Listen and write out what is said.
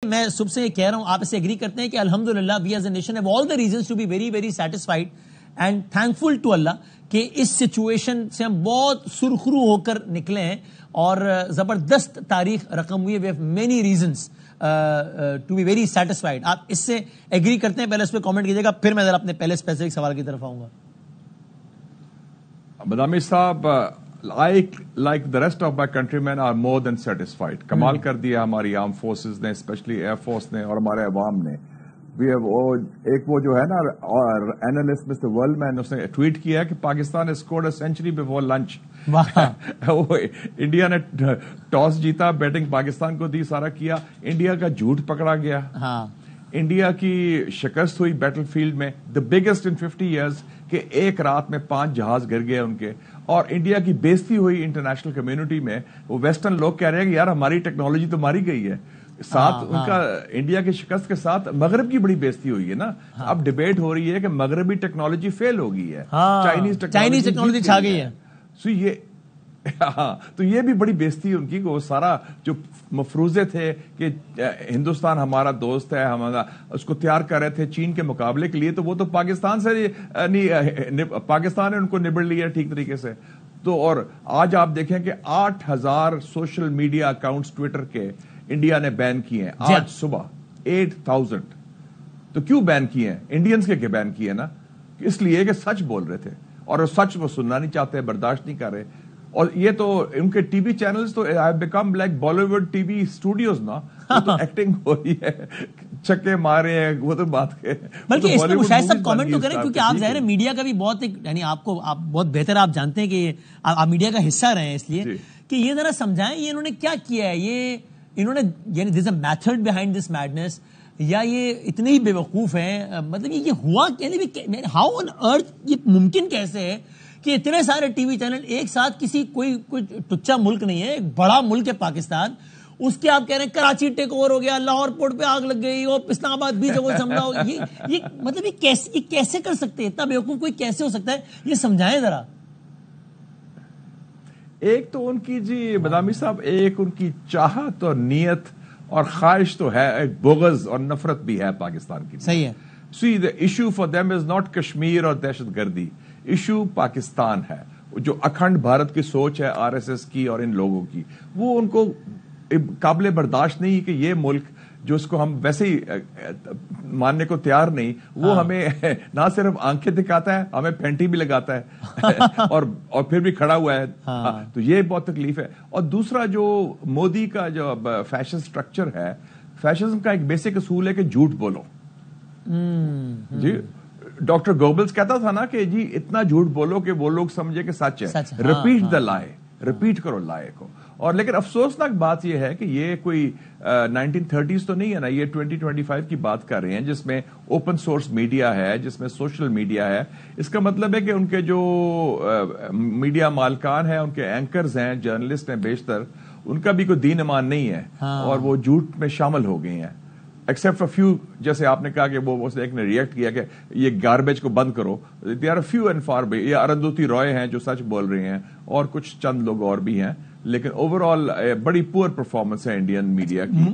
میں صبح سے یہ کہہ رہا ہوں, آپ اسے ایگری کرتے ہیں کہ الحمدللہ we as a nation have all the reasons to be very very satisfied and thankful to اللہ کہ اس سچویشن سے ہم بہت سرخرو ہو کر نکلے ہیں اور زبردست تاریخ رقم ہوئی ہے. We have many reasons to be very satisfied. آپ اس سے ایگری کرتے ہیں؟ پہلے اس پہ کامنٹ کیجیے گا, پھر میں ذرا اپنے پہلے اسپیسیفک سوال کی طرف آؤں گا. بدامی صاحب, like the rest of my countrymen are more than satisfied. کمال کر دیا ہماری آرم فورسز نے, اسپیشلی ایئر فورس نے اور ہمارے عوام نے. ایک وہ جو ہے نا اینالسٹ مسٹر ورلڈ مین, اس نے ٹویٹ کیا کہ Pakistan has scored a century before lunch. India نے ٹاس جیتا, بیٹنگ پاکستان کو دی, سارا کیا. انڈیا کا جھوٹ پکڑا گیا, انڈیا کی شکست ہوئی بیٹل فیلڈ میں, دا بگیسٹ ان 50 ایئرز, کہ ایک رات میں 5 جہاز گر گئے ان کے. اور انڈیا کی بےزتی ہوئی انٹرنیشنل کمیونٹی میں. وہ ویسٹرن لوگ کہہ رہے ہیں کہ یار ہماری ٹیکنالوجی تو ماری گئی ہے. ساتھ ان کا انڈیا کی شکست کے ساتھ مغرب کی بڑی بےزتی ہوئی ہے نا. اب ڈبیٹ ہو رہی ہے کہ مغربی ٹیکنالوجی فیل ہو گئی ہے, چائنیز ٹیکنالوجی چھا گئی ہے. سو یہ تو یہ بھی بڑی بےزتی ان کی. وہ سارا جو مفروضے تھے کہ ہندوستان ہمارا دوست ہے, ہمارا اس کو تیار کر رہے تھے چین کے مقابلے کے لیے, تو وہ تو پاکستان سے پاکستان نے ان کو نبڑ لیا ٹھیک طریقے سے. تو اور آج آپ دیکھیں کہ 8000 سوشل میڈیا اکاؤنٹس ٹویٹر کے انڈیا نے بین کیے ہیں آج صبح. 8000. تو کیوں بین کیے ہیں؟ انڈینز کے بین کیے نا, اس لیے کہ سچ بول رہے تھے, اور سچ وہ سننا نہیں چاہتے, برداشت نہیں کر رہے. اور یہ تو ان کے ٹی وی چینلز تو become like Bollywood TV studios نا. تو ایکٹنگ ہو رہی ہے, چھکے مارے ہیں, وہ تو بات ہے. بلکہ اس پہ مشاہد صاحب کامنٹ تو کریں, کیونکہ آپ ظاہر ہے میڈیا کا بھی بہت یعنی آپ بہت بہتر آپ جانتے ہیں کہ آپ میڈیا کا حصہ رہے ہیں, اس لیے کہ یہ ذرا سمجھائیں یہ انہوں نے کیا کیا ہے. یہ انہوں نے یعنی there is a method behind this madness, یا یہ اتنے ہی بے وقوف ہیں؟ مطلب یہ ہوا یعنی ہاؤ آن ارتھ یہ ممکن کیسے ہے کہ اتنے سارے ٹی وی چینل ایک ساتھ, کسی کوئی ٹچا ملک نہیں ہے, ایک بڑا ملک ہے پاکستان, اس کے آپ کہہ رہے ہیں کراچی ٹیک اوور ہو گیا, لاہور پورٹ پہ آگ لگ گئی, اور اسلام آباد بھی جگہ حملہ ہو. یہ مطلب یہ کیسے کر سکتے ہیں؟ اتنا بے وقوف کوئی کیسے ہو سکتا ہے؟ یہ سمجھائیں ذرا. ایک تو ان کی جی بدامی صاحب, ایک ان کی چاہت اور نیت اور خواہش تو ہے, ایک بغض اور نفرت بھی ہے پاکستان کی. صحیح ہے. See, the issue for them is not Kashmir اور دہشت گردی, ایشو پاکستان ہے. جو اکھنڈ بھارت کی سوچ ہے آر ایس ایس کی اور ان لوگوں کی, وہ ان کو قابل برداشت نہیں کہ یہ ملک جو اس کو ہم ویسے ہی ماننے کو تیار نہیں, وہ ہمیں نہ صرف آنکھیں دکھاتا ہے, ہمیں پینٹی بھی لگاتا ہے اور پھر بھی کھڑا ہوا ہے. تو یہ بہت تکلیف ہے. اور دوسرا جو مودی کا جو فیشن سٹرکچر ہے, فیشنزم کا ایک بیسک اصول ہے کہ جھوٹ بولو. جی ڈاکٹر گوبلز کہتا تھا نا کہ جی اتنا جھوٹ بولو کہ وہ لوگ سمجھے کہ سچ ہے. ریپیٹ دا لائے, ریپیٹ کرو لائے کو. اور لیکن افسوسناک بات یہ ہے کہ یہ کوئی 1930s تو نہیں ہے نا, یہ 2025 کی بات کر رہے ہیں جس میں اوپن سورس میڈیا ہے, جس میں سوشل میڈیا ہے. اس کا مطلب ہے کہ ان کے جو میڈیا مالکان ہیں, ان کے اینکرز ہیں, جرنلسٹ ہیں بیشتر, ان کا بھی کوئی دین ایمان نہیں ہے, اور وہ جھوٹ میں شامل ہو گئے ہیں. ایکسپٹ فار فیو, جیسے آپ نے کہا کہ وہ ایک نے ریئیکٹ کیا کہ یہ گاربیج کو بند کرو. They are few and far بے. یہ ارندھتی رائے ہیں جو سچ بول رہے ہیں, اور کچھ چند لوگ اور بھی ہیں, لیکن اوور آل بڑی پور پرفارمنس ہے انڈین میڈیا کی.